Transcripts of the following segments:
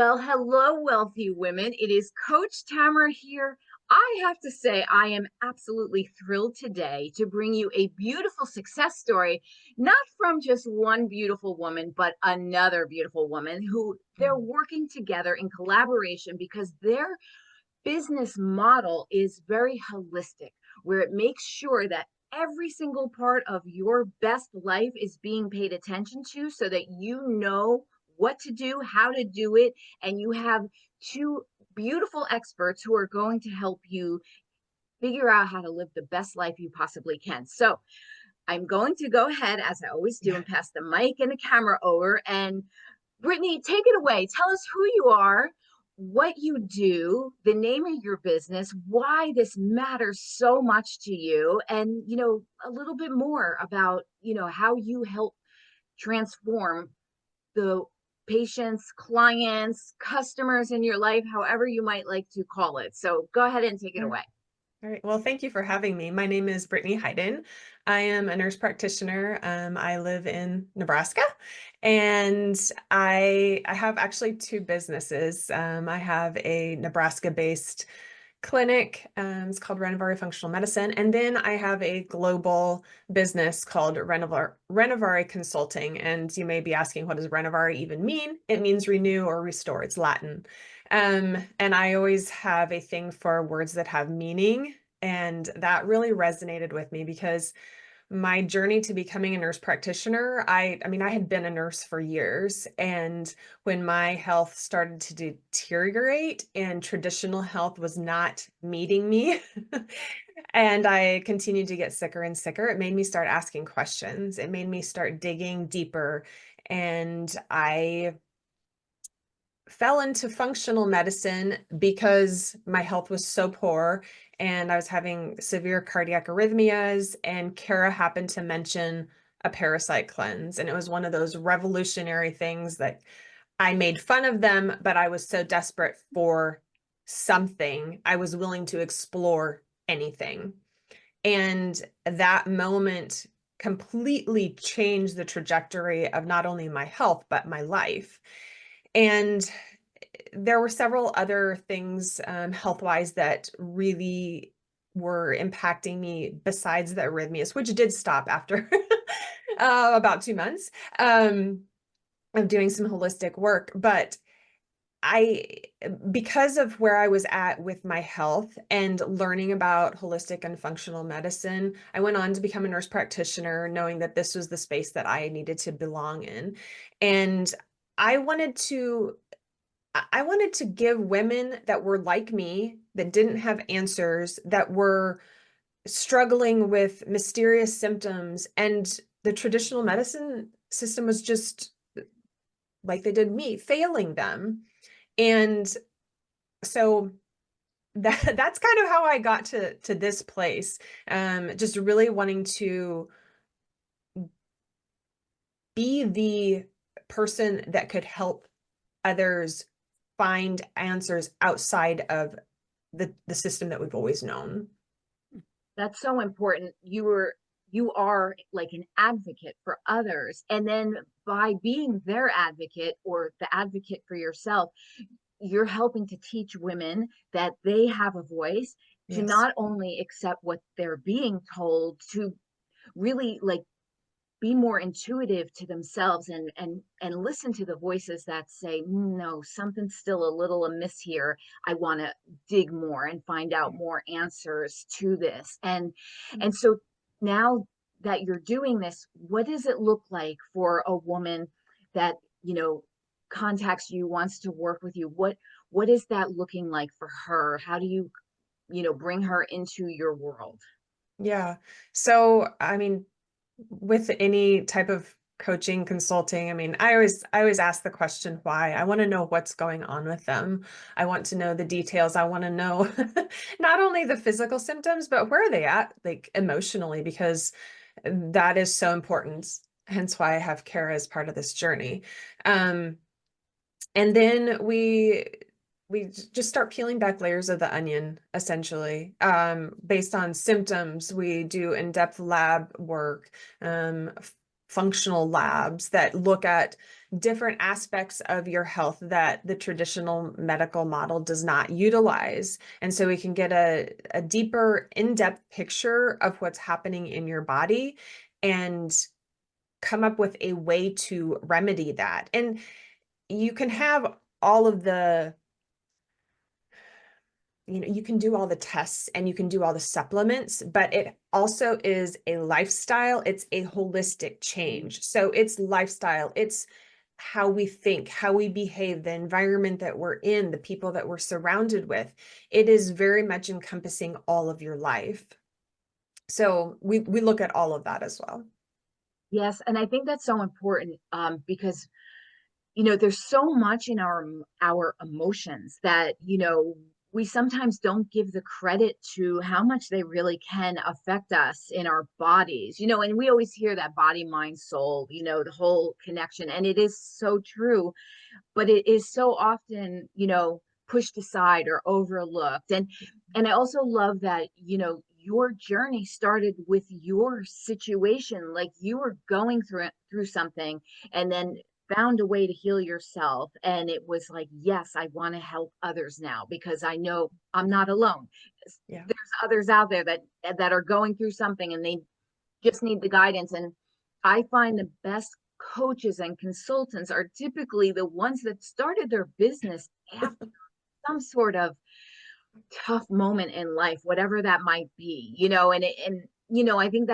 Well, hello, wealthy women. It is Coach Tamara here. I have to say, I am absolutely thrilled today to bring you a beautiful success story, not from just one beautiful woman, but another beautiful woman who they're working together in collaboration because their business model is very holistic, where it makes sure that every single part of your best life is being paid attention to so that you know what to do, how to do it, and you have two beautiful experts who are going to help you figure out how to live the best life you possibly can. So, I'm going to go ahead, as I always do, and pass the mic and the camera over. And Brittany, take it away. Tell us who you are, what you do, the name of your business, why this matters so much to you, and a little bit more about how you help transform the patients, clients, customers in your life, however you might like to call it. So go ahead and take it away. All right. Well, thank you for having me. My name is Brittany Heyden. I am a nurse practitioner. I live in Nebraska, and I have actually two businesses. I have a Nebraska-based clinic. It's called Renovari Functional Medicine, and then I have a global business called Renovari Consulting. And you may be asking, what does Renovari even mean? It means renew or restore. It's Latin. And I always have a thing for words that have meaning. And that really resonated with me because my journey to becoming a nurse practitioner, I mean, I had been a nurse for years. And when my health started to deteriorate and traditional health was not meeting me, and I continued to get sicker and sicker, it made me start asking questions. It made me start digging deeper. And I fell into functional medicine because my health was so poor and I was having severe cardiac arrhythmias, and Kara happened to mention a parasite cleanse. And it was one of those revolutionary things that I made fun of them, but I was so desperate for something, I was willing to explore anything. And that moment completely changed the trajectory of not only my health, but my life. And there were several other things health-wise that really were impacting me besides the arrhythmias, which did stop after about 2 months of doing some holistic work. But I, because of where I was at with my health and learning about holistic and functional medicine, I went on to become a nurse practitioner, knowing that this was the space that I needed to belong in. And I wanted to I wanted to give women that were like me, that didn't have answers, that were struggling with mysterious symptoms, and the traditional medicine system was just like they did me, failing them. And so that's kind of how I got to this place. Just really wanting to be the person that could help others find answers outside of the system that we've always known. That's so important. You are like an advocate for others. And then by being their advocate or the advocate for yourself, you're helping to teach women that they have a voice to Yes. not only accept what they're being told, to really like be more intuitive to themselves and listen to the voices that say no, something's still a little amiss here. I want to dig more and find out more answers to this. And so now that you're doing this, what does it look like for a woman that contacts you, wants to work with you? What is that looking like for her? How do you bring her into your world? Yeah. So, I mean, with any type of coaching, consulting, I mean, I always ask the question why. I want to know what's going on with them. I want to know the details. I want to know not only the physical symptoms, but where are they at, like emotionally, because that is so important. Hence why I have Kara as part of this journey. And then we just start peeling back layers of the onion, essentially. Based on symptoms, we do in-depth lab work, functional labs that look at different aspects of your health that the traditional medical model does not utilize. And so we can get a deeper, in-depth picture of what's happening in your body and come up with a way to remedy that. And you can have all of the, you can do all the tests and you can do all the supplements, but it also is a lifestyle. It's a holistic change. So it's lifestyle, it's how we think, how we behave, the environment that we're in, the people that we're surrounded with. It is very much encompassing all of your life. So we look at all of that as well. Yes, and I think that's so important, because there's so much in our emotions that we sometimes don't give the credit to how much they really can affect us in our bodies. And we always hear that body, mind, soul, the whole connection, and it is so true, but it is so often pushed aside or overlooked. And I also love that your journey started with your situation, like you were going through something, and then found a way to heal yourself. And it was like, yes, I want to help others now because I know I'm not alone. Yeah. There's others out there that are going through something, and they just need the guidance. And I find the best coaches and consultants are typically the ones that started their business after some sort of tough moment in life, whatever that might be. I think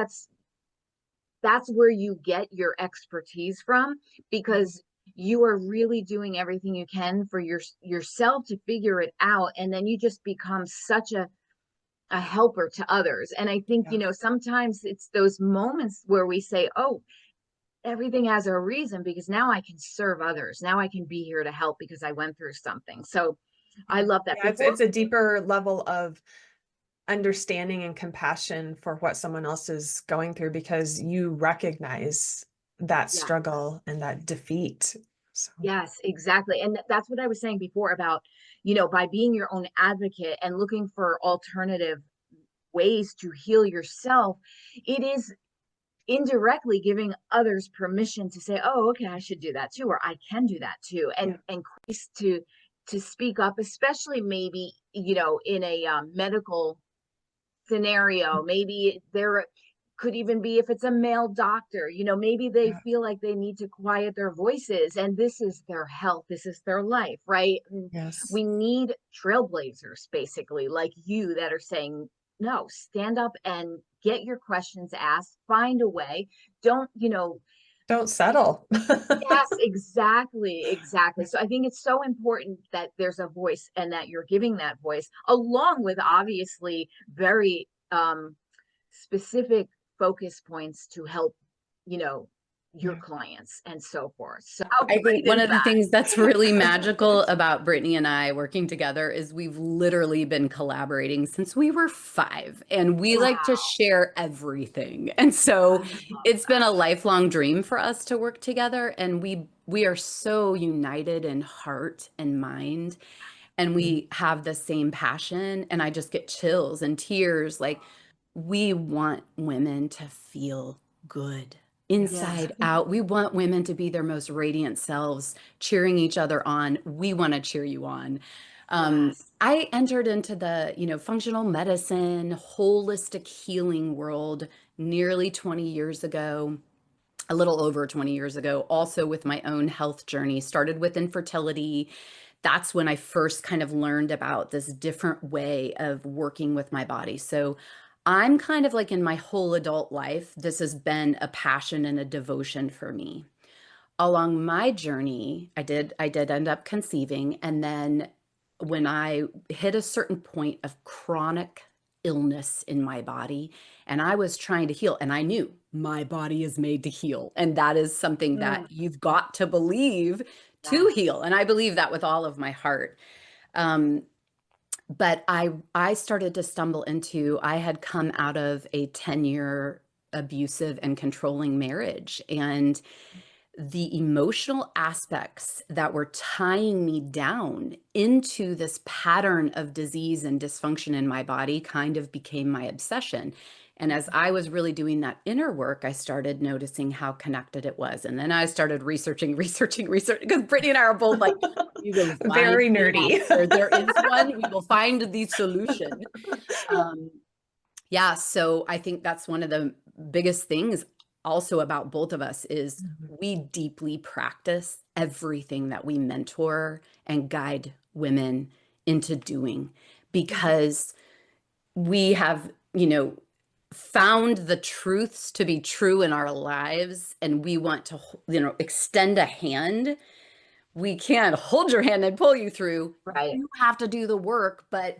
that's where you get your expertise from, because you are really doing everything you can for yourself to figure it out, and then you just become such a helper to others. And I think Yeah. sometimes it's those moments where we say, oh, everything has a reason, because now I can serve others, now I can be here to help because I went through something. So I Yeah. love that. Yeah, it's a deeper level of understanding and compassion for what someone else is going through because you recognize that Yeah. struggle and that defeat. So Yes, exactly. And that's what I was saying before about, by being your own advocate and looking for alternative ways to heal yourself, it is indirectly giving others permission to say, oh, okay, I should do that too, or I can do that too. yeah, And grace to speak up, especially maybe, in a medical scenario. Maybe there could even be, if it's a male doctor, maybe they yeah, feel like they need to quiet their voices, and this is their health, this is their life, right? And yes. we need trailblazers, basically, like you, that are saying, no, stand up and get your questions asked, find a way. Don't, Don't settle. yes, exactly. So I think it's so important that there's a voice, and that you're giving that voice, along with obviously very specific focus points to help, you know, your Yeah. clients and so forth. So how I think great one is of the things that's really magical about Brittany and I working together is we've literally been collaborating since we were 5, and we that? like to Wow. share everything. And so I love it's been that. a lifelong dream for us to work together, and we are so united in heart and mind, and we have the same passion, and I just get chills and tears. Like, we want women to feel good Yes. Yes, inside out. We want women to be their most radiant selves, cheering each other on. We want to cheer you on. yes. I entered into the, functional medicine, holistic healing world nearly 20 years ago, a little over 20 years ago, also with my own health journey. Started with infertility. That's when I first kind of learned about this different way of working with my body. So I'm kind of like, in my whole adult life, this has been a passion and a devotion for me. Along my journey, I did end up conceiving, and then when I hit a certain point of chronic illness in my body, and I was trying to heal, and I knew my body is made to heal, and that is something Mm, that you've got to believe to yes. heal, and I believe that with all of my heart. Um, but I started to stumble into, I had come out of a 10-year abusive and controlling marriage, and the emotional aspects that were tying me down into this pattern of disease and dysfunction in my body kind of became my obsession. And as I was really doing that inner work, I started noticing how connected it was. And then I started researching, because Brittany and I are both like, we will find Very the nerdy. answer. There is one, we will find the solution. Yeah, so I think that's one of the biggest things also about both of us is we deeply practice everything that we mentor and guide women into doing because we have, found the truths to be true in our lives and we want to, extend a hand. We can't hold your hand and pull you through. Right. You have to do the work, but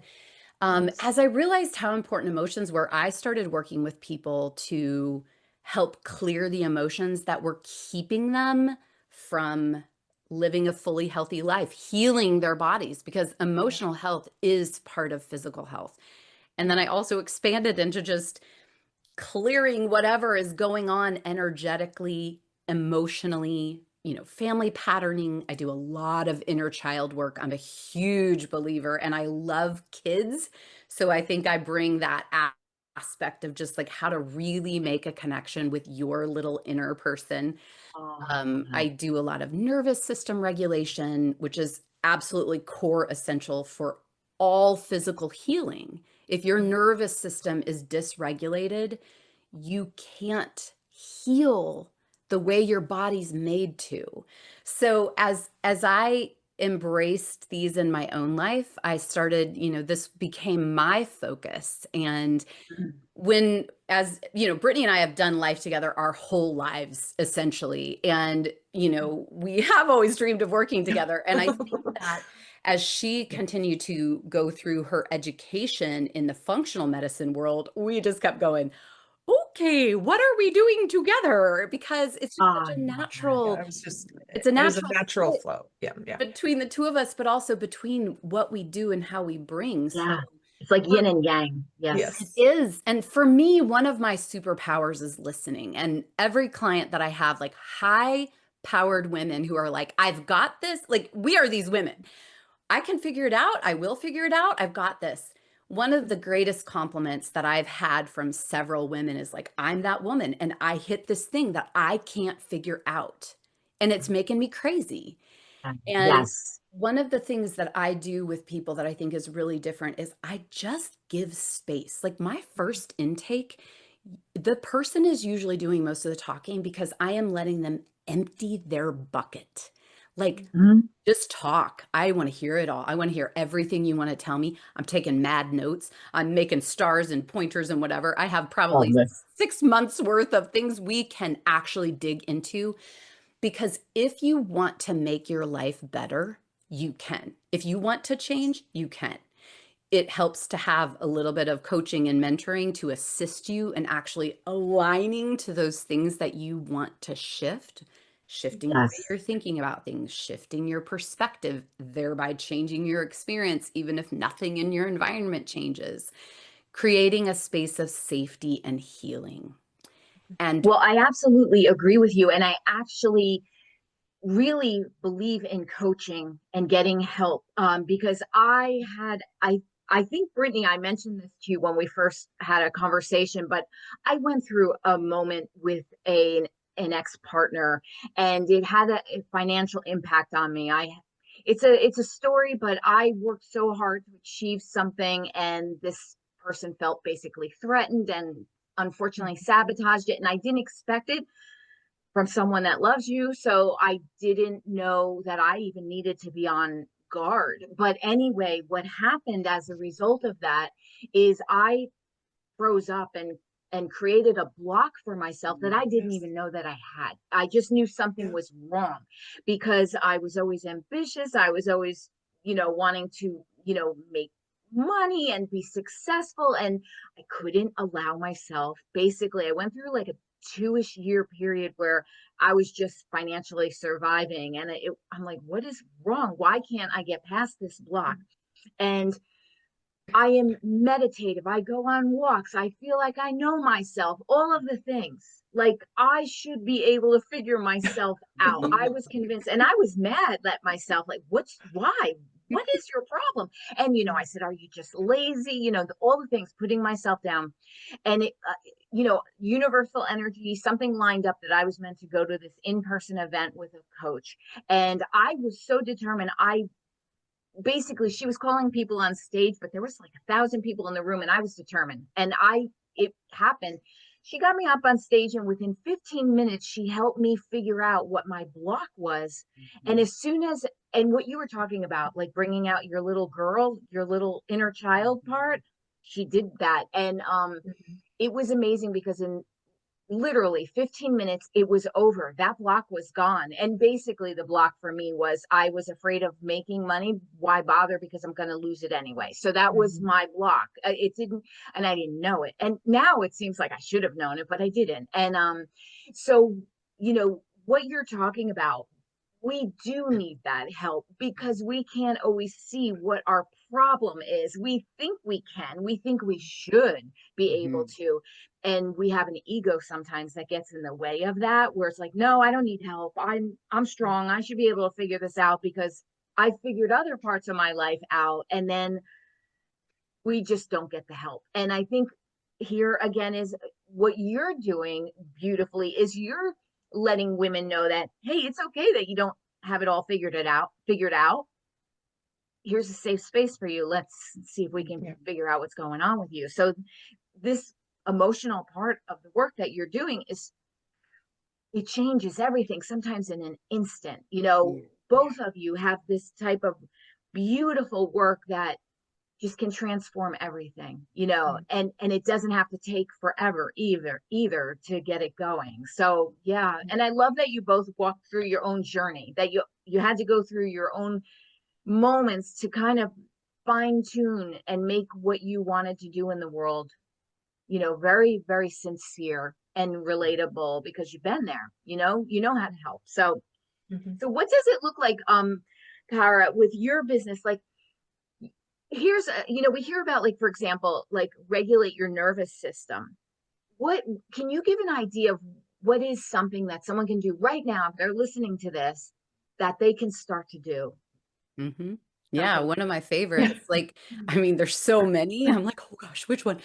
as I realized how important emotions were, I started working with people to help clear the emotions that were keeping them from living a fully healthy life, healing their bodies, because emotional health is part of physical health. And then I also expanded into just clearing whatever is going on energetically, emotionally, family patterning. I do a lot of inner child work. I'm a huge believer and I love kids. So I think I bring that aspect of just like how to really make a connection with your little inner person. I do a lot of nervous system regulation, which is absolutely core essential for all physical healing. If your nervous system is dysregulated, you can't heal the way your body's made to. So as I embraced these in my own life, I started, this became my focus. And when, as Brittany and I have done life together our whole lives essentially, and we have always dreamed of working together. And I think that as she continued to go through her education in the functional medicine world, we just kept going, okay, what are we doing together? Because it's just such a natural, it's a it was a natural natural fit flow. Yeah. between the two of us, but also between what we do and how we bring. So Yeah. It's like yin and yang. Yes. it is. And for me, one of my superpowers is listening. And every client that I have, like high powered women who are like, I've got this, like we are these women. I can figure it out. I will figure it out. I've got this. One of the greatest compliments that I've had from several women is like, I'm that woman and I hit this thing that I can't figure out. And it's making me crazy. And Yes. one of the things that I do with people that I think is really different is I just give space. Like my first intake, the person is usually doing most of the talking because I am letting them empty their bucket. Like, Mhm. just talk. I want to hear it all. I want to hear everything you want to tell me. I'm taking mad notes. I'm making stars and pointers and whatever. I have Love probably this. 6 months worth of things we can actually dig into. Because if you want to make your life better, you can. If you want to change, you can. It helps to have a little bit of coaching and mentoring to assist you in actually aligning to those things that you want to shift, shifting the way Yes. you're thinking about things, shifting your perspective, thereby changing your experience, even if nothing in your environment changes, creating a space of safety and healing. And Well, I absolutely agree with you. And I actually really believe in coaching and getting help because I think Brittany, I mentioned this to you when we first had a conversation, but I went through a moment with an ex-partner and it had a financial impact on me. It's a story, but I worked so hard to achieve something and this person felt basically threatened and unfortunately sabotaged it and I didn't expect it from someone that loves you. So I didn't know that I even needed to be on guard. But anyway, what happened as a result of that is I froze up and created a block for myself that I didn't even know that I had. I just knew something was wrong because I was always ambitious. I was always, wanting to, make money and be successful. And I couldn't allow myself. Basically, I went through like a 2-ish year period where I was just financially surviving. And I'm like, what is wrong? Why can't I get past this block? And I am meditative. I go on walks. I feel like I know myself, all of the things. Like I should be able to figure myself out. I was convinced and I was mad at myself. Like, why? what is your problem? And, I said, are you just lazy? All the things, putting myself down. And universal energy, something lined up that I was meant to go to this in-person event with a coach. And I was so determined. Basically, she was calling people on stage, but there was like 1,000 people in the room, and I was determined. And it happened. She got me up on stage, and within 15 minutes, she helped me figure out what my block was. And and what you were talking about, like bringing out your little girl, your little inner child part, she did that. And it was amazing because in literally 15 minutes it was over. That block was gone. And basically the block for me was I was afraid of making money. Why bother, because I'm going to lose it anyway. So that was my block. It didn't, and I didn't know it, and now it seems like I should have known it, but I didn't. And so what you're talking about, we do need that help because we can't always see what our problem is. We think we can, we think we should be able to, and we have an ego sometimes that gets in the way of that, where it's like, no, I don't need help, I'm strong, I should be able to figure this out because I figured other parts of my life out. And then we just don't get the help. And I think here again is what you're doing beautifully is you're letting women know that, hey, it's okay that you don't have it all figured out. Here's a safe space for you. Let's see if we can figure out what's going on with you. So this emotional part of the work that you're doing it changes everything, sometimes in an instant. Both of you have this type of beautiful work that just can transform everything, and it doesn't have to take forever either to get it going. So yeah. And I love that you both walked through your own journey, that you had to go through your own moments to kind of fine tune and make what you wanted to do in the world, very, very sincere and relatable, because you've been there, you know how to help. So what does it look like, Kara, with your business? Like, here's we hear about, like, for example, like regulate your nervous system. What can you give an idea of what is something that someone can do right now if they're listening to this, that they can start to do? Yeah, one of my favorites. Like, I mean, there's so many. I'm like, oh gosh, which one?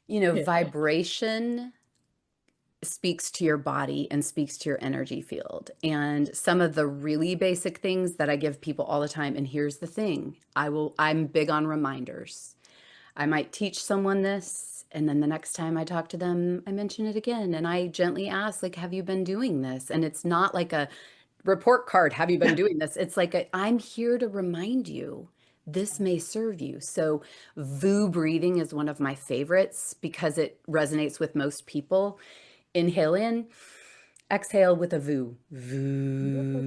Vibration speaks to your body and speaks to your energy field. And some of the really basic things that I give people all the time, and here's the thing, I'm big on reminders. I might teach someone this, and then the next time I talk to them, I mention it again. And I gently ask, like, have you been doing this? And it's not like a report card, have you been doing this? It's like, I'm here to remind you. This may serve you. So VU breathing is one of my favorites because it resonates with most people. Inhale in, exhale with a VU. VU.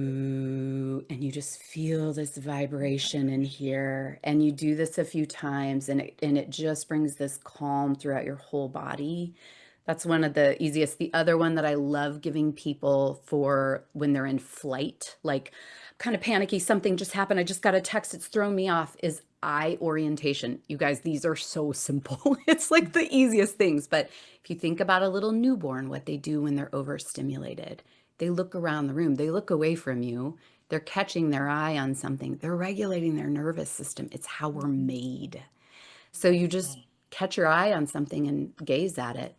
And you just feel this vibration in here. And you do this a few times, and it just brings this calm throughout your whole body. That's one of the easiest. The other one that I love giving people for when they're in flight, like kind of panicky, something just happened, I just got a text, it's thrown me off, is eye orientation. You guys, these are so simple. It's like the easiest things. But if you think about a little newborn, what they do when they're overstimulated, they look around the room, they look away from you, they're catching their eye on something, they're regulating their nervous system. It's how we're made. So you just catch your eye on something and gaze at it,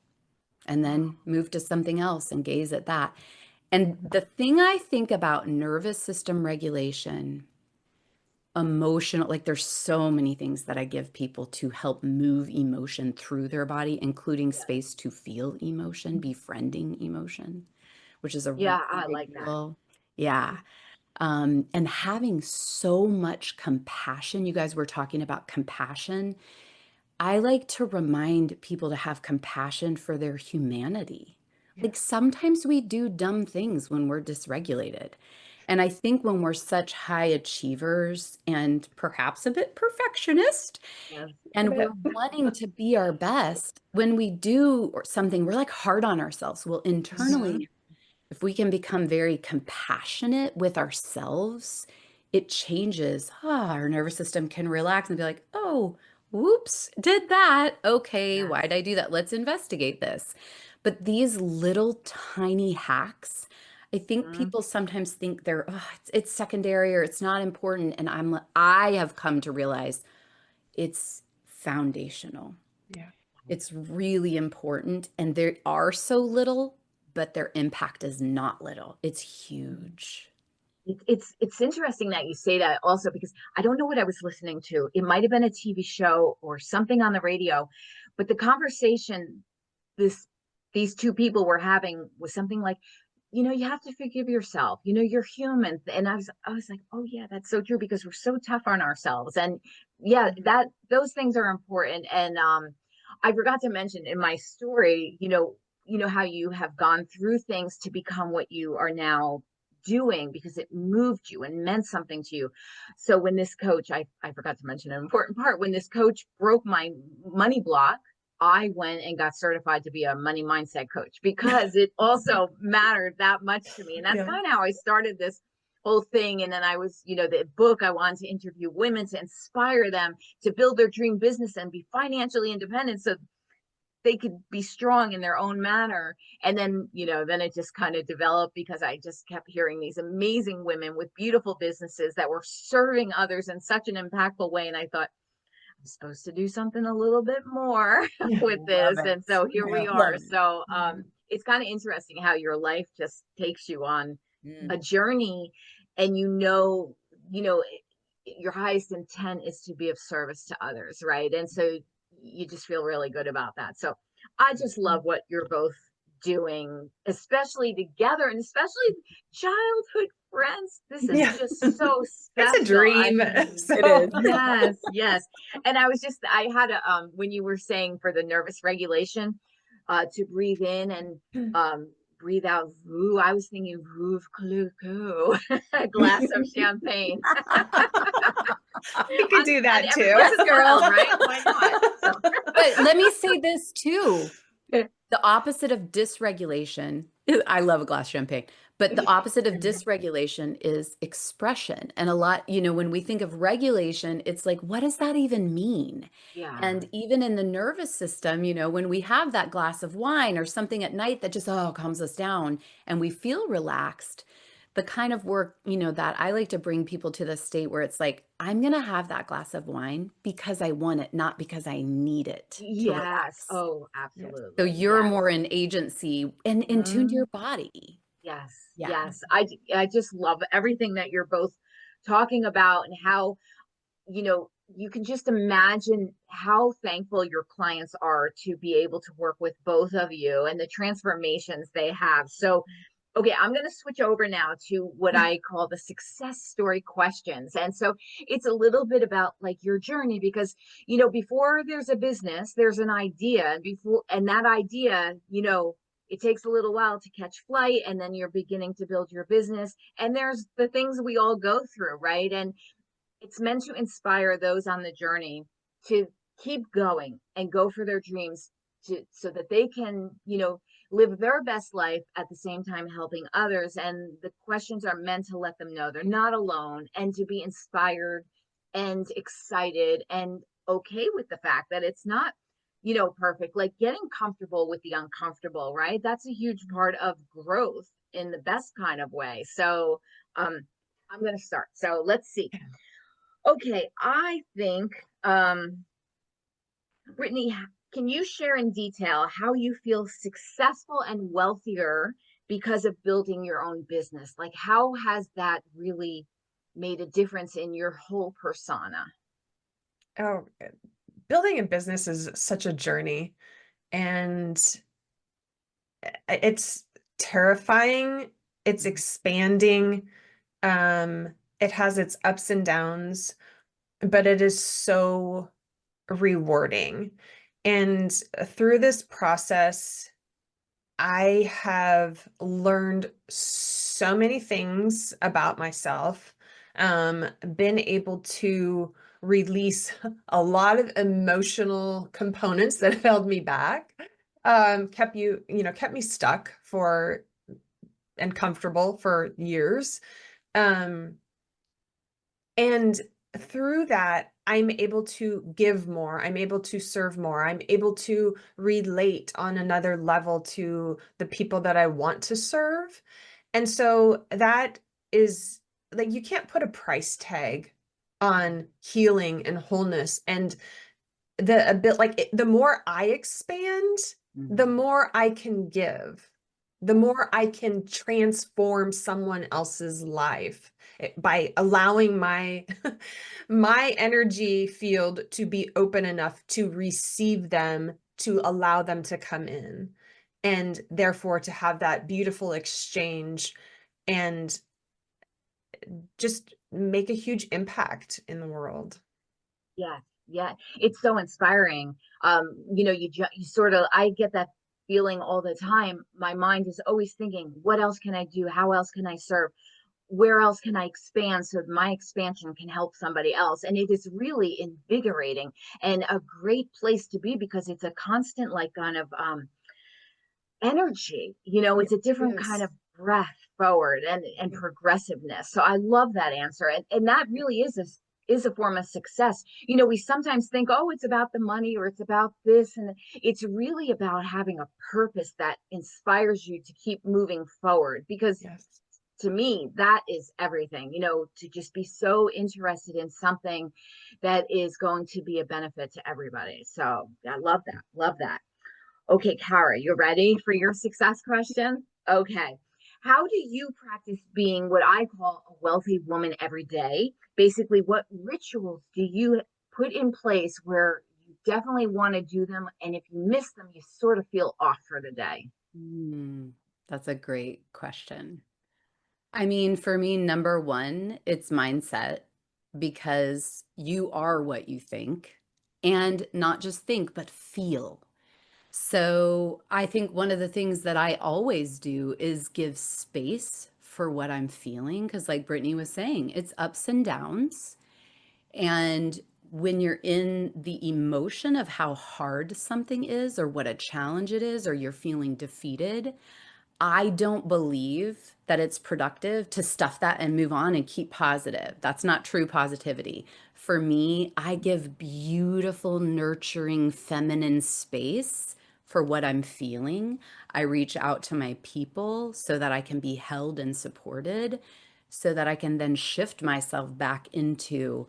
and then move to something else and gaze at that. And the thing I think about nervous system regulation, emotional, like there's so many things that I give people to help move emotion through their body, including space to feel emotion, befriending emotion, which is a really I big like that. deal. Yeah. And having so much compassion. You guys were talking about compassion. I like to remind people to have compassion for their humanity. Like sometimes we do dumb things when we're dysregulated. And I think when we're such high achievers and perhaps a bit perfectionist, and we're wanting to be our best, when we do something, we're like hard on ourselves. Well, internally, if we can become very compassionate with ourselves, it changes. Our nervous system can relax and be like, oh, whoops, did that. Okay, why did I do that? Let's investigate this. But these little tiny hacks, I think Mhm. people sometimes think they're, oh, it's secondary or it's not important. And I have come to realize it's foundational. Yeah. It's really important. And they are so little, but their impact is not little. It's huge. It's interesting that you say that also, because I don't know what I was listening to. It might have been a TV show or something on the radio, but the conversation this these two people were having was something like, you have to forgive yourself. You're human. And I was like, oh yeah, that's so true, because we're so tough on ourselves. And yeah, that those things are important. And I forgot to mention in my story, how you have gone through things to become what you are now doing, because it moved you and meant something to you. So when this coach, I forgot to mention an important part, when this coach broke my money block, I went and got certified to be a money mindset coach, because it also mattered that much to me. And that's Yeah. kind of how I started this whole thing. And then I was, the book, I wanted to interview women to inspire them to build their dream business and be financially independent, so they could be strong in their own manner. And then, then it just kind of developed, because I just kept hearing these amazing women with beautiful businesses that were serving others in such an impactful way. And I thought, I'm supposed to do something a little bit more Yeah. with Love this. it. And so here Yeah, we are. love it. So it's kind of interesting how your life just takes you on Mm. a journey, and your highest intent is to be of service to others, right? And so you just feel really good about that. So I just love what you're both doing, especially together, and especially childhood friends. This is Yeah. just so It's a special. I dream. mean, It is. yes, yes. And I had a when you were saying for the nervous regulation, to breathe in and breathe out voo. I was thinking vouv clicquot, a glass of champagne. We could do On that too. everyone's Yes, girl. tongue, right? Why not? So But let me say this too. The opposite of dysregulation, I love a glass of champagne, but the opposite of dysregulation is expression. And a lot, when we think of regulation, it's like, what does that even mean? yeah. And even in the nervous system, when we have that glass of wine or something at night that just, calms us down and we feel relaxed, the kind of work, that I like to bring people to the state where it's like, I'm going to have that glass of wine because I want it, not because I need it to Yes. relax. Oh, Yes. So absolutely. you're Yes. more in agency and in tune to Mhm. your body. Yes. Yeah. Yes. I just love everything that you're both talking about, and how, you can just imagine how thankful your clients are to be able to work with both of you, and the transformations they have. So, okay, I'm going to switch over now to what I call the success story questions. And so it's a little bit about like your journey, because, before there's a business, there's an idea, and that idea, it takes a little while to catch flight, and then you're beginning to build your business. And there's the things we all go through, right? And it's meant to inspire those on the journey to keep going and go for their dreams, so that they can, live their best life at the same time helping others. And the questions are meant to let them know they're not alone, and to be inspired and excited and okay with the fact that it's not, perfect. Like getting comfortable with the uncomfortable, right? That's a huge part of growth in the best kind of way. So I'm going to start. So let's see. Okay, I think, Brittany, can you share in detail how you feel successful and wealthier because of building your own business? Like, how has that really made a difference in your whole persona? Oh, building a business is such a journey, and it's terrifying. It's expanding. It has its ups and downs, but it is so rewarding. And through this process, I have learned so many things about myself, been able to release a lot of emotional components that held me back, kept me stuck for and comfortable for years. Um, and through that, I'm able to give more. I'm able to serve more. I'm able to relate on another level to the people that I want to serve. And so that is like, you can't put a price tag on healing and wholeness. And the a bit like the more I expand, the more I can give, the more I can transform someone else's life by allowing my my energy field to be open enough to receive them, to allow them to come in, and therefore to have that beautiful exchange and just make a huge impact in the world. Yeah, yeah, it's so inspiring. You sort of, I get that feeling all the time. My mind is always thinking, what else can I do? How else can I serve? Where else can I expand so my expansion can help somebody else? And it is really invigorating and a great place to be because it's a constant, like, kind of energy. It's a different kind Yes. of breath forward and progressiveness. So I love that answer. And that really is a form of success. We sometimes think, oh, it's about the money or it's about this. And it's really about having a purpose that inspires you to keep moving forward. Because Yes. to me, that is everything, to just be so interested in something that is going to be a benefit to everybody. So I love that. Love that. Okay, Kara, you ready for your success question? Okay. How do you practice being what I call a wealthy woman every day? Basically, what rituals do you put in place where you definitely want to do them? And if you miss them, you sort of feel off for the day. That's a great question. I mean, for me, number one, it's mindset because you are what you think, and not just think, but feel. So I think one of the things that I always do is give space for what I'm feeling. Because, like Brittany was saying, it's ups and downs. And when you're in the emotion of how hard something is, or what a challenge it is, or you're feeling defeated, I don't believe that it's productive to stuff that and move on and keep positive. That's not true positivity. For me, I give beautiful, nurturing, feminine space for what I'm feeling. I reach out to my people so that I can be held and supported, so that I can then shift myself back into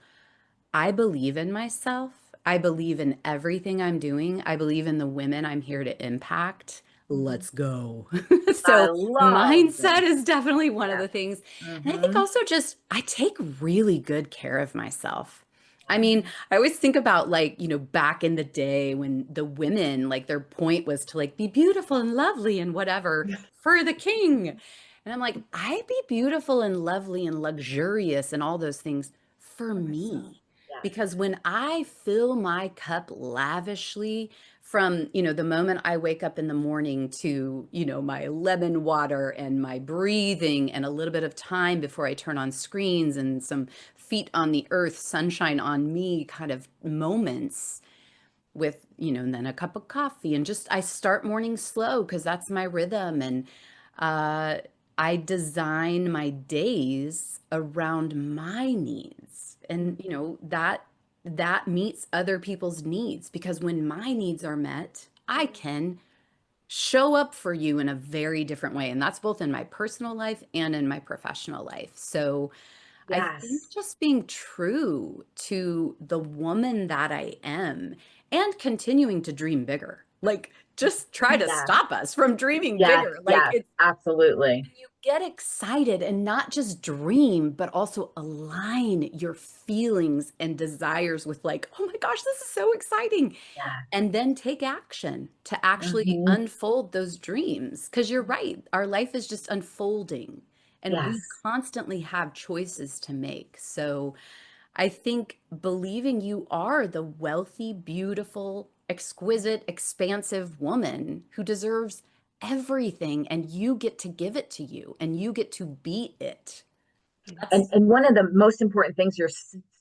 I believe in myself. I believe in everything I'm doing. I believe in the women I'm here to impact. Let's go. I So, love mindset it. is definitely one of Yeah. the things. And I think Mm-hmm. also just I take really good care of myself. I mean, Yeah. I always think about, like, back in the day when the women, like, their point was to, like, be beautiful and lovely and whatever for the king. And I'm like, I be beautiful and lovely and luxurious and all those things for For myself. me. Yes. Because when I fill my cup lavishly from, the moment I wake up in the morning to, my lemon water and my breathing and a little bit of time before I turn on screens and some feet on the earth, sunshine on me kind of moments with, and then a cup of coffee and just I start morning slow because that's my rhythm. And uh, I design my days around my needs. And, that meets other people's needs because when my needs are met, I can show up for you in a very different way. And that's both in my personal life and in my professional life. So I think Yes. just being true to the woman that I am and continuing to dream bigger. Like, just try to Yes. stop us from dreaming Yes. bigger. Like, Yes. it's Absolutely. when you get excited and not just dream, but also align your feelings and desires with, like, oh my gosh, this is so exciting. Yeah. And then take action to actually Hmm. unfold those dreams. Because you're right, our life is just unfolding and we Yes. constantly have choices to make. So I think believing you are the wealthy, beautiful, exquisite, expansive woman who deserves everything, and you get to give it to you and you get to be it. And That's and one of the most important things you're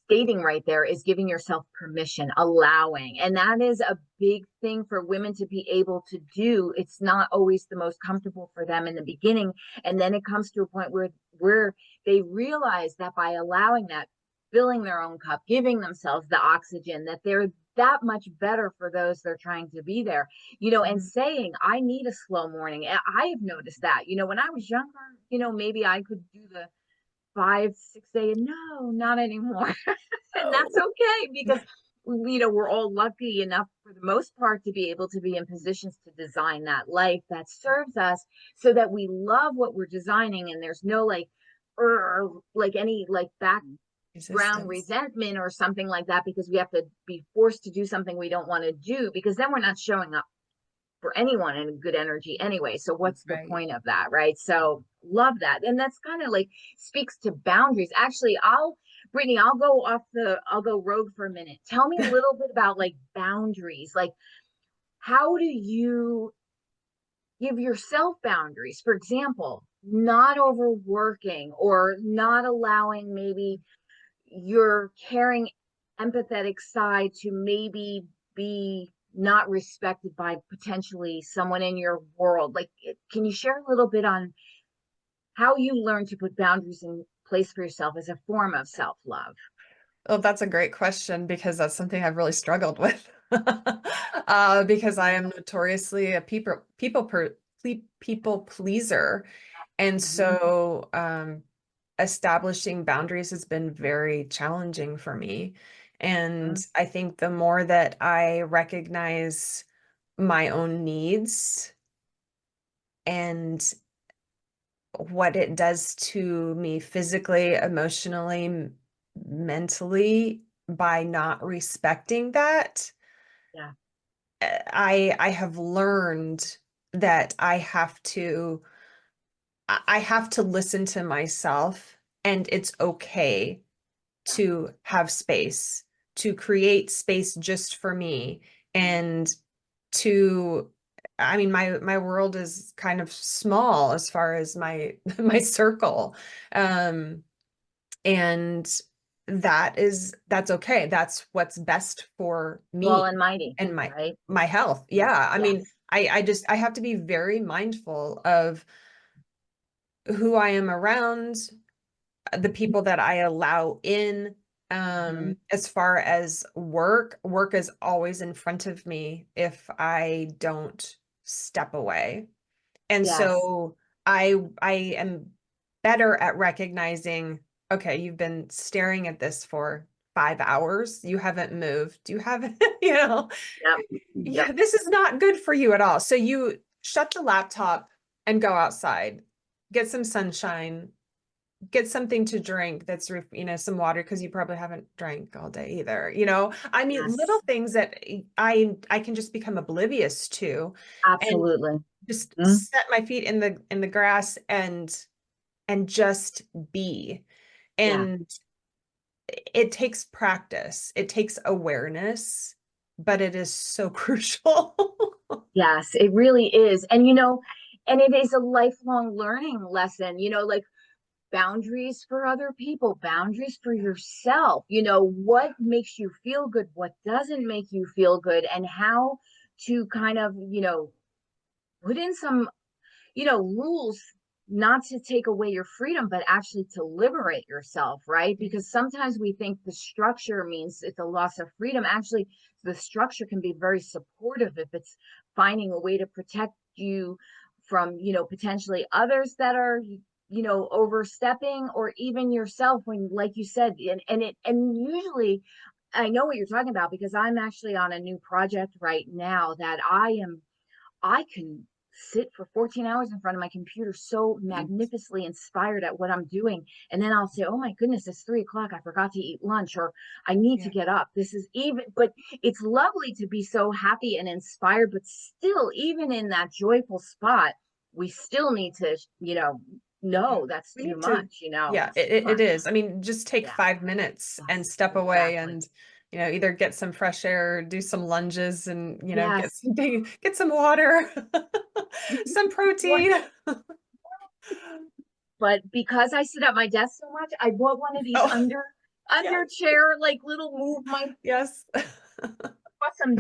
stating right there is giving yourself permission, allowing. And that is a big thing for women to be able to do. It's not always the most comfortable for them in the beginning. And then it comes to a point where they realize that by allowing that, filling their own cup, giving themselves the oxygen, that much better for those that are trying to be there, and saying, I need a slow morning. I have noticed that, when I was younger, maybe I could do the 5, 6 a.m. No, not anymore. And that's okay, because we're all lucky enough for the most part to be able to be in positions to design that life that serves us, so that we love what we're designing, and there's no like any like background Resistance. resentment or something like that, because we have to be forced to do something we don't want to do, because then we're not showing up for anyone in good energy anyway. So what's the Right. point of that, right? So love that. And that's kind of like speaks to boundaries. Actually, Brittany, I'll go rogue for a minute. Tell me a little bit about like boundaries. Like, how do you give yourself boundaries? For example, not overworking, or not allowing maybe your caring, empathetic side to maybe be not respected by potentially someone in your world. Like, can you share a little bit on how you learn to put boundaries in place for yourself as a form of self-love? Oh, that's a great question, because that's something I've really struggled with. Because I am notoriously a people pleaser. And Mhm. so establishing boundaries has been very challenging for me. And Mhm. I think the more that I recognize my own needs and what it does to me physically, emotionally, mentally, by not respecting that, Yeah. I have learned that I have to listen to myself, and it's okay Yeah. to have space, to create space just for me, and to I mean, my world is kind of small as far as my my circle. Um, and that's okay. That's what's best for Small me and mighty, and right? my health. Yeah. I mean, Yes. I have to be very mindful of who I am around, the people that I allow in. Mhm. As far as work is always in front of me if I don't step away. And Yes. so I am better at recognizing, okay, you've been staring at this for 5 hours. You haven't moved. You haven't, Yep. yeah, Yep. this is not good for you at all. So you shut the laptop and go outside, get some sunshine, get something to drink that's, some water, because you probably haven't drank all day either. I mean, little Yes. things that I can just become oblivious to, and Absolutely. just Mhm. set my feet in the grass and just be. Yeah. And it takes practice, it takes awareness, but it is so crucial. Yes, it really is. And and it is a lifelong learning lesson, like boundaries for other people, boundaries for yourself, what makes you feel good, what doesn't make you feel good, and how to kind of, put in some, rules, not to take away your freedom, but actually to liberate yourself, right? Because sometimes we think the structure means it's a loss of freedom. Actually, the structure can be very supportive if it's finding a way to protect you from, potentially others that are, overstepping, or even yourself when, like you said, and usually I know what you're talking about, because I'm actually on a new project right now that I can sit for 14 hours in front of my computer, so magnificently inspired at what I'm doing. And then I'll say, oh my goodness, it's 3 o'clock. I forgot to eat lunch, or I need to Yeah. get up. This is even, but it's lovely to be so happy and inspired. But still, even in that joyful spot, we still need to, Yeah. no, that's We too need to, much, yeah, it's too it much. is. I mean, just take Yeah. 5 minutes and Yes, step away exactly. and, either get some fresh air, do some lunges, and, Yes. get some water, some What? protein. But because I sit at my desk so much, I bought one of these Oh, under yes, chair, like little move my, yes. bought some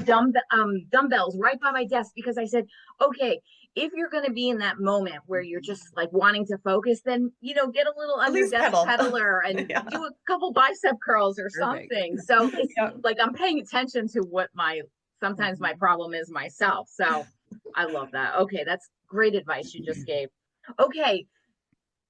dumbbells right by my desk, because I said, okay, if you're going to be in that moment where you're just like wanting to focus, then, you know, get a little At under least desk pedal. pedaler and Yeah. do a couple bicep curls or Perfect. something. So it's Yeah. like I'm paying attention to what sometimes my problem is myself. So I love that. Okay, that's great advice you just gave. Okay,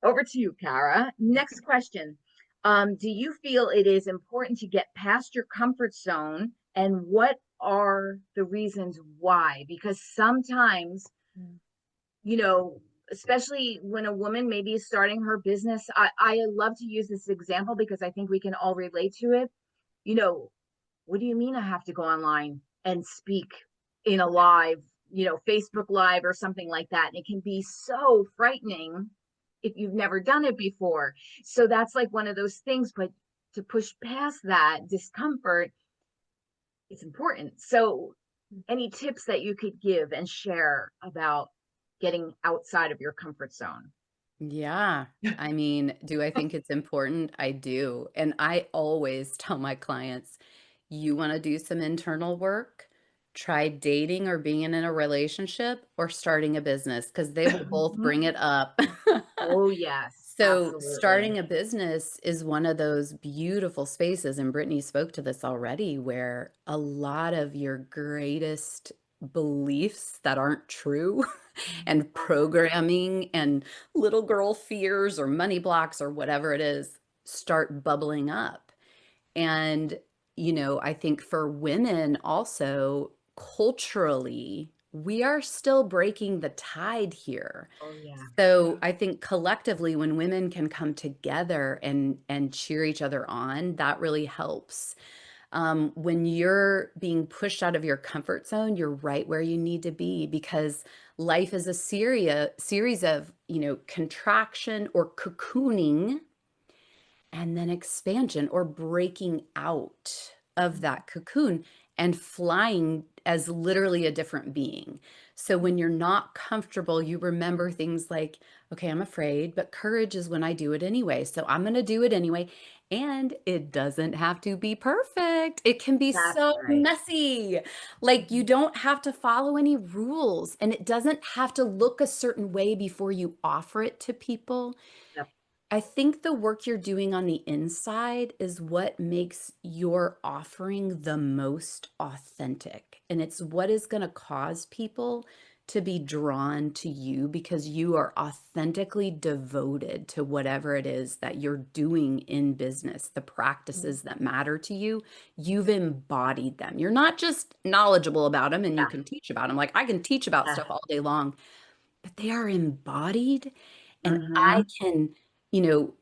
over to you, Kara. Next question. Do you feel it is important to get past your comfort zone, and what are the reasons why? Because sometimes, you know, especially when a woman maybe is starting her business, I love to use this example because I think we can all relate to it. You know, what do you mean I have to go online and speak in a live, you know, Facebook Live or something like that? And it can be so frightening if you've never done it before. So that's like one of those things, but to push past that discomfort, it's important. So any tips that you could give and share about getting outside of your comfort zone? Yeah. I mean, do I think it's important? I do. And I always tell my clients, you want to do some internal work? Try dating or being in a relationship or starting a business because they will both bring it up. Oh, yes, So, absolutely. starting a business is one of those beautiful spaces, and Brittany spoke to this already, where a lot of your greatest beliefs that aren't true and programming and little girl fears or money blocks or whatever it is start bubbling up. And, I think for women also, culturally, we are still breaking the tide here. Oh, yeah. So I think collectively, when women can come together and cheer each other on, that really helps. When you're being pushed out of your comfort zone, you're right where you need to be because life is a series of, contraction or cocooning and then expansion or breaking out of that cocoon and flying as literally a different being. So when you're not comfortable, you remember things like, okay, I'm afraid, but courage is when I do it anyway. So I'm going to do it anyway. And it doesn't have to be perfect. It can be That's so right. messy. Like you don't have to follow any rules and it doesn't have to look a certain way before you offer it to people. Yep. I think the work you're doing on the inside is what makes your offering the most authentic. And it's what is going to cause people to be drawn to you because you are authentically devoted to whatever it is that you're doing in business, the practices that matter to you. You've embodied them. You're not just knowledgeable about them and you Yeah. can teach about them. Like I can teach about Yeah. stuff all day long, but they are embodied and I Mm-hmm. can, you know,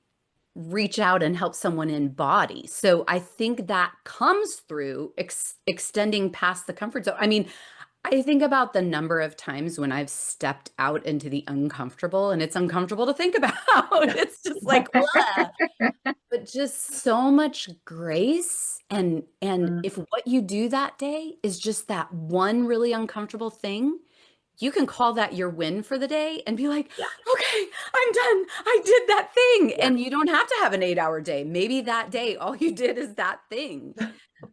reach out and help someone embody. So I think that comes through extending past the comfort zone. I mean, I think about the number of times when I've stepped out into the uncomfortable and it's uncomfortable to think about. It's just like, blah. But just so much grace and Mm, if what you do that day is just that one really uncomfortable thing, you can call that your win for the day and be like, yeah. okay, I'm done. I did that thing. Yeah. And you don't have to have an 8-hour day. Maybe that day, all you did is that thing.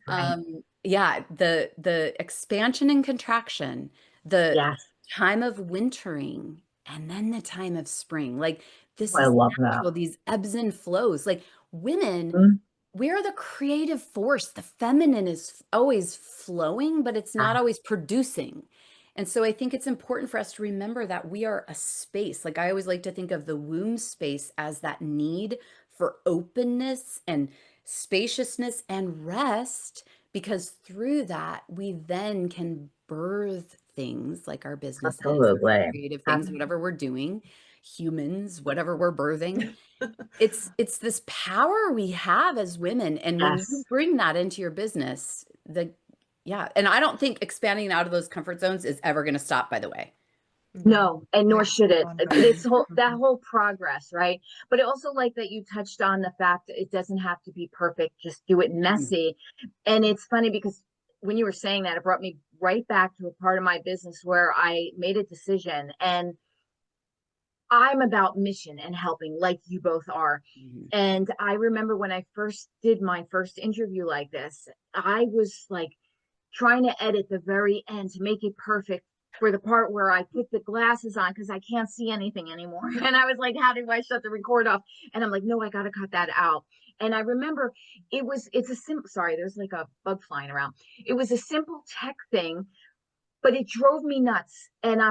Right. Yeah, the expansion and contraction, the Yes. time of wintering, and then the time of spring. Like this I is love that. natural, these ebbs and flows. Like women, Mm, we're the creative force. The feminine is always flowing, but it's not yeah. always producing. And so I think it's important for us to remember that we are a space. Like I always like to think of the womb space as that need for openness and spaciousness and rest, because through that, we then can birth things like our businesses, Absolutely. creative things, Ab- whatever we're doing, humans, whatever we're birthing. It's this power we have as women, and when you Yes. bring that into your business, yeah, and I don't think expanding out of those comfort zones is ever going to stop, by the way. No, No, and nor it's should it. It's ongoing. that whole progress, right? But I also like that you touched on the fact that it doesn't have to be perfect. Just do it Mm. messy. And it's funny because when you were saying that, it brought me right back to a part of my business where I made a decision, and I'm about mission and helping like you both are. Mhm. And I remember when I first did my first interview like this, I was like trying to edit the very end to make it perfect for the part where I put the glasses on because I can't see anything anymore. And I was like, how do I shut the record off? And I'm like, no, I got to cut that out. And I remember it's a simple, sorry, there's like a bug flying around. It was a simple tech thing, but it drove me nuts. And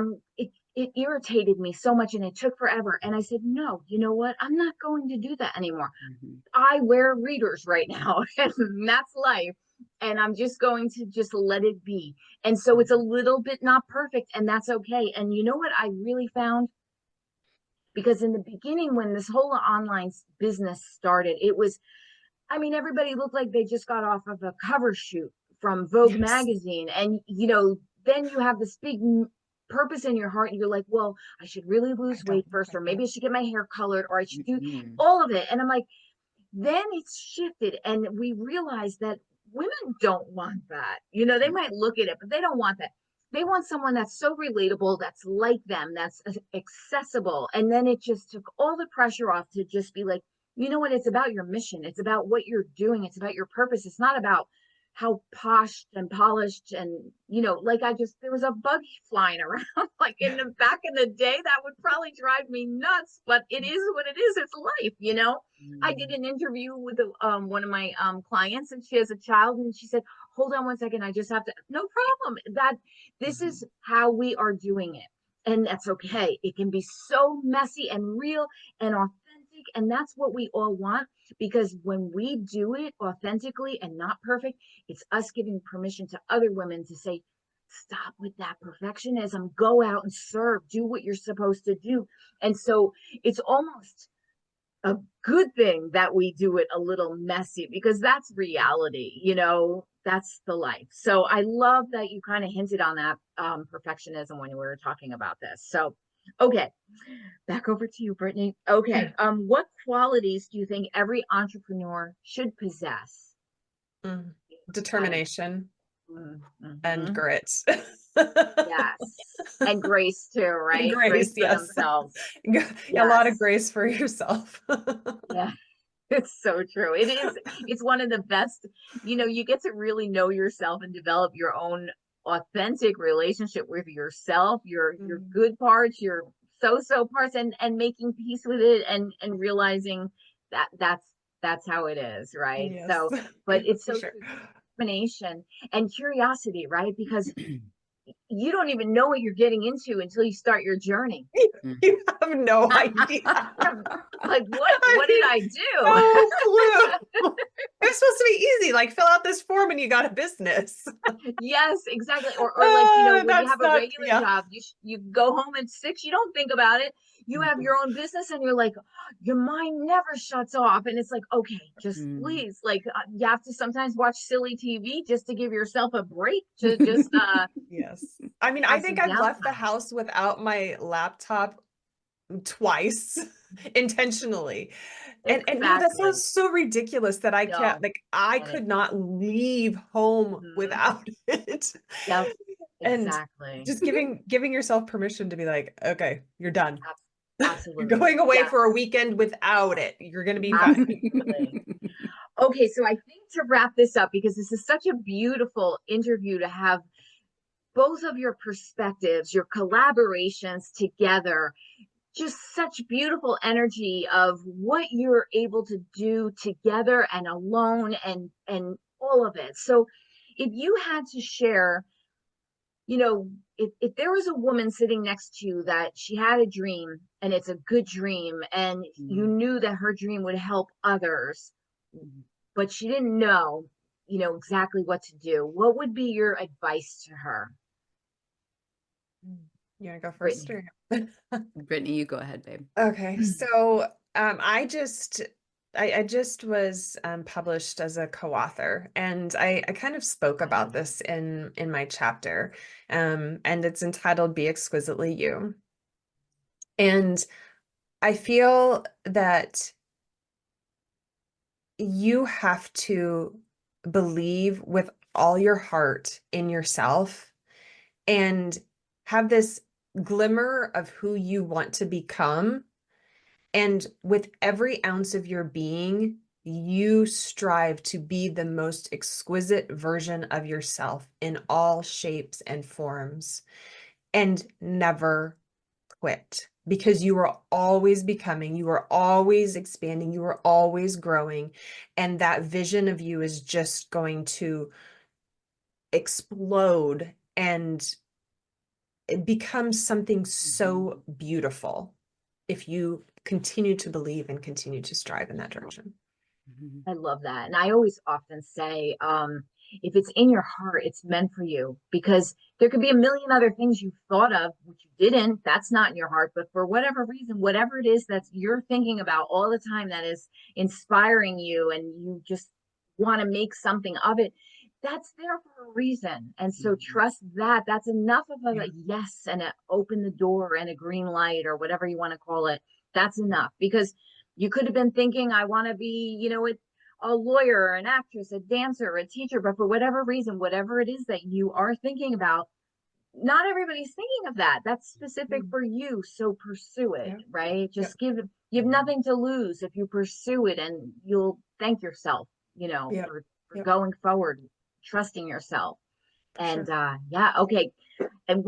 it irritated me so much and it took forever. And I said, no, you know what? I'm not going to do that anymore. Mhm. I wear readers right now, and that's life. And I'm just going to just let it be. And so it's a little bit not perfect, and that's okay. And you know what I really found? Because in the beginning, when this whole online business started, it was, I mean, everybody looked like they just got off of a cover shoot from Vogue Yes. magazine. And, then you have this big purpose in your heart, and you're like, well, I should really I lose don't weight look first, like or that. maybe I should get my hair colored, or I should do Mhm. all of it. And I'm like, then it's shifted and we realize that women don't want that. They might look at it, but they don't want that. They want someone that's so relatable, that's like them, that's accessible. And then it just took all the pressure off to just be like, you know what? It's about your mission. It's about what you're doing. It's about your purpose. It's not about how posh and polished and, like there was a bug flying around like back in the day that would probably drive me nuts, but it is what it is. It's life. I did Mhm. an interview with one of my clients, and she has a child, and she said, hold on one second, I just have to, no problem, that this is Mhm. how we are doing it. And that's okay. It can be so messy and real and authentic. And that's what we all want, because when we do it authentically and not perfect, it's us giving permission to other women to say, stop with that perfectionism, go out and serve, do what you're supposed to do. And so it's almost a good thing that we do it a little messy, because that's reality. That's the life. So I love that you kind of hinted on that perfectionism when we were talking about this. So okay, back over to you, Brittany. Okay, what qualities do you think every entrepreneur should possess? Mm. Kind of. Determination and Mm-hmm. grit. Yes, and grace too, And right? grace, Grace for yes. themselves. A lot of Yes. grace for yourself. Yeah. It's so true. It's one of the best, you get to really know yourself and develop your own authentic relationship with yourself, your Mm. good parts, your so-so parts, and making peace with it, and realizing that that's how it is, right? Yes, So, but it's for so sure. true. Determination and curiosity, right? Because you don't even know what you're getting into until you start your journey. You have no idea. Like, what I what did mean, I do? no clue. It's supposed to be easy, like fill out this form and you got a business. Yes, exactly. Or like, when you That's have a not, regular yeah. job, you go home at 6, you don't think about it. You have Mhm. your own business, and you're like, your mind never shuts off. And it's like, okay, just Mhm. please, like, you have to sometimes watch silly TV just to give yourself a break, to just Yes. I mean, I have some think I've left the downtime. house without my laptop twice intentionally. And that Exactly. sounds so ridiculous that I can't, No, like I and it, could not leave home mhm. without it. Yep, And exactly. just giving yourself permission to be like, okay, you're done. You're Absolutely. going away Yes, for a weekend without it. You're gonna be fine. absolutely. Okay, so I think to wrap this up, because this is such a beautiful interview to have both of your perspectives, your collaborations together, just such beautiful energy of what you're able to do together and alone, and all of it. So if you had to share, if there was a woman sitting next to you that she had a dream, and it's a good dream, and you Mhm. knew that her dream would help others, Mhm. but she didn't know, exactly what to do, what would be your advice to her, You wanna go first Brittany? or? Brittany, you go ahead, babe. Okay, so I just was published as a co-author, and I kind of spoke about this in my chapter, and it's entitled "Be Exquisitely You." And I feel that you have to believe with all your heart in yourself and have this glimmer of who you want to become. And with every ounce of your being, you strive to be the most exquisite version of yourself in all shapes and forms. and never quit, because you are always becoming, you are always expanding, you are always growing. And that vision of you is just going to explode and it becomes something so beautiful if you continue to believe and continue to strive in that direction. I love that. And I always often say, if it's in your heart, it's meant for you, because there could be a million other things you thought of, which you didn't. That's not in your heart. But for whatever reason, whatever it is that you're thinking about all the time that is inspiring you and you just want to make something of it, that's there for a reason. And so trust that. That's enough of a yes and a open the door and a green light or whatever you want to call it. That's enough, because you could have been thinking, I want to be, a lawyer, an actress, a dancer, a teacher, but for whatever reason, whatever it is that you are thinking about, not everybody's thinking of that. That's specific for you. So pursue it, right? Just you have nothing to lose if you pursue it, and you'll thank yourself, for going forward, trusting yourself. And okay. And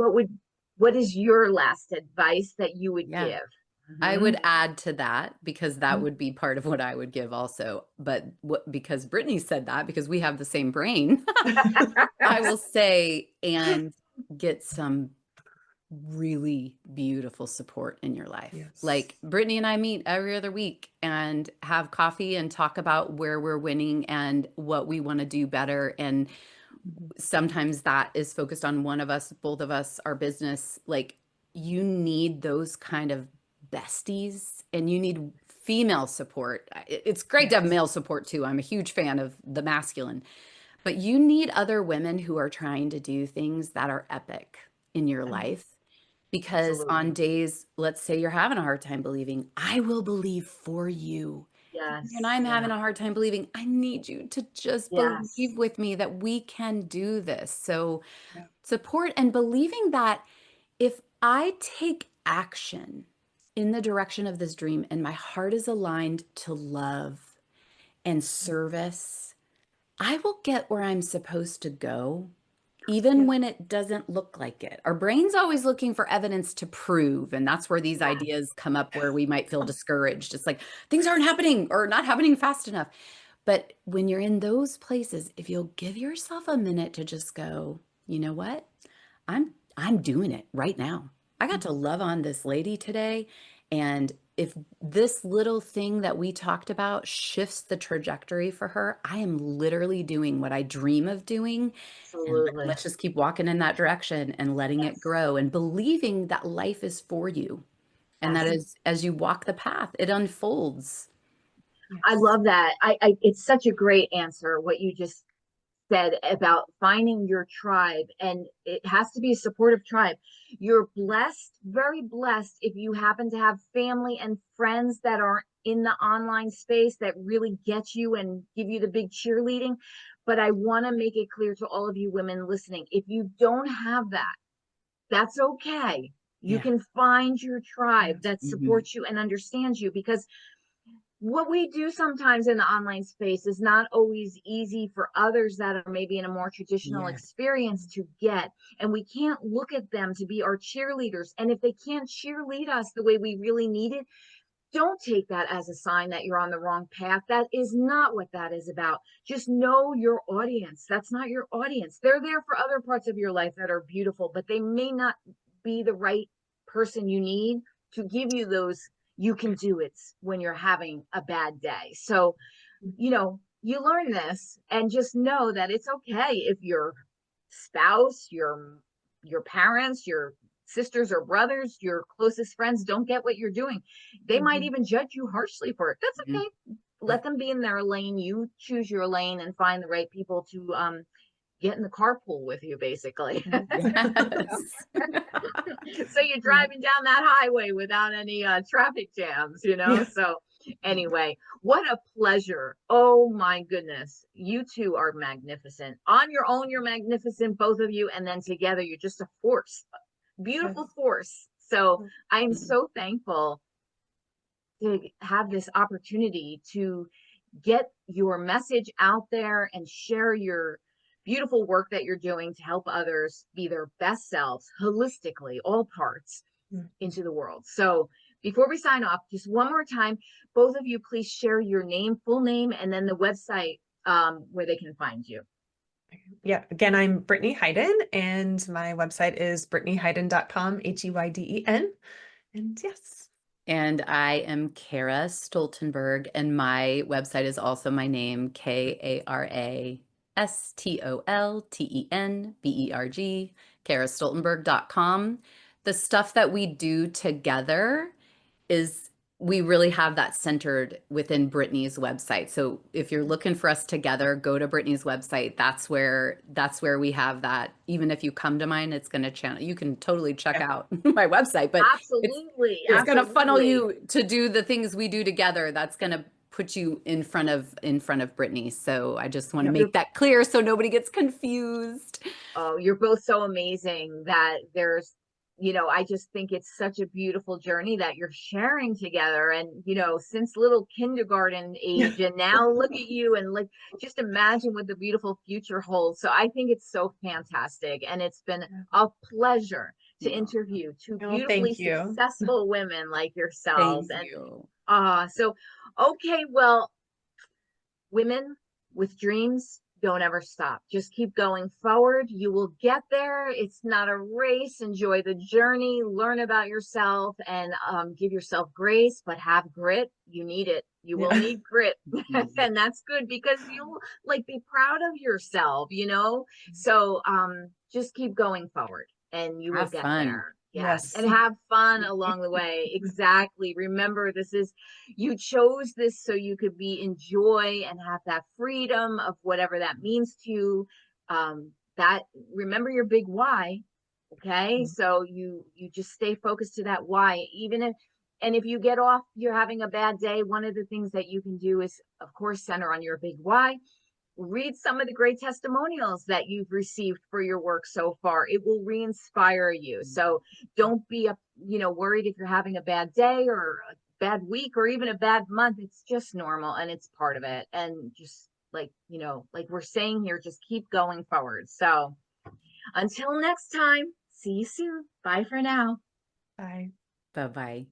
what is your last advice that you would give? I would add to that, because that would be part of what I would give also. But because Brittany said that, because we have the same brain, I will say, and get some really beautiful support in your life. Yes. Like Brittany and I meet every other week and have coffee and talk about where we're winning and what we want to do better. And sometimes that is focused on one of us, both of us, our business. Like, you need those kind of besties, and you need female support. It's great to have male support too. I'm a huge fan of the masculine, but you need other women who are trying to do things that are epic in your life. Because on days, let's say you're having a hard time believing, I will believe for you. Yes. And I'm having a hard time believing, I need you to just believe with me that we can do this. So support and believing that if I take action in the direction of this dream and my heart is aligned to love and service, I will get where I'm supposed to go, even when it doesn't look like it. Our brain's always looking for evidence to prove. And that's where these ideas come up, where we might feel discouraged. It's like things aren't happening or not happening fast enough. But when you're in those places, if you'll give yourself a minute to just go, you know what? I'm doing it right now. I got to love on this lady today. And if this little thing that we talked about shifts the trajectory for her, I am literally doing what I dream of doing. And Absolutely. let's just keep walking in that direction and letting it grow and believing that life is for you. And that is, as you walk the path, it unfolds. I love that. It's such a great answer, what you just said about finding your tribe, and it has to be a supportive tribe. You're blessed, very blessed, if you happen to have family and friends that are in the online space that really get you and give you the big cheerleading. But I want to make it clear to all of you women listening, if you don't have that, that's okay. You can find your tribe that supports you and understands you, because what we do sometimes in the online space is not always easy for others that are maybe in a more traditional experience to get. And we can't look at them to be our cheerleaders. And if they can't cheerlead us the way we really need it, don't take that as a sign that you're on the wrong path. That is not what that is about. Just know your audience. That's not your audience. They're there for other parts of your life that are beautiful, but they may not be the right person you need to give you those you can do it when you're having a bad day. So, you learn this, and just know that it's okay if your spouse, your parents, your sisters or brothers, your closest friends don't get what you're doing. They might even judge you harshly for it. That's okay. Let them be in their lane. You choose your lane and find the right people to get in the carpool with you, basically. So you're driving down that highway without any traffic jams, So anyway, what a pleasure. Oh my goodness. You two are magnificent. On your own, you're magnificent, both of you. And then together, you're just a force, beautiful force. So I am so thankful to have this opportunity to get your message out there and share your beautiful work that you're doing to help others be their best selves holistically, all parts into the world. So before we sign off, just one more time, both of you, please share your name, full name, and then the website where they can find you. Yeah, again, I'm Brittany Heyden, and my website is brittanyheyden.com, Heyden. And yes. And I am Kara Stoltenberg, and my website is also my name, KaraStoltenberg, KaraStoltenberg.com. The stuff that we do together is we really have that centered within Brittany's website. So if you're looking for us together, go to Brittany's website. That's where we have that. Even if you come to mine, it's going to channel. You can totally check out my website, but Absolutely, it's going to funnel you to do the things we do together. That's going to put you in front of Brittany. So I just want to make that clear so nobody gets confused. Oh, you're both so amazing that there's, I just think it's such a beautiful journey that you're sharing together. And, since little kindergarten age, and now look at you, and like, just imagine what the beautiful future holds. So I think it's so fantastic. And it's been a pleasure to interview two beautifully successful women like yourselves. Thank you. So, okay, well, women with dreams, don't ever stop. Just keep going forward. You will get there. It's not a race. Enjoy the journey, learn about yourself, and give yourself grace, but have grit. You need it. You will need grit. And that's good, because you'll be proud of yourself, So just keep going forward, and you will get there. Yes. And have fun along the way. Exactly. Remember, you chose this so you could be in joy and have that freedom of whatever that means to you. Remember your big why. Okay. So you just stay focused to that why, if you get off, you're having a bad day. One of the things that you can do is, of course, center on your big why. Read some of the great testimonials that you've received for your work so far. It will re-inspire you. So don't be worried if you're having a bad day or a bad week or even a bad month. It's just normal, and it's part of it. And just like we're saying here, just keep going forward. So until next time, see you soon. Bye for now. Bye. Bye-bye.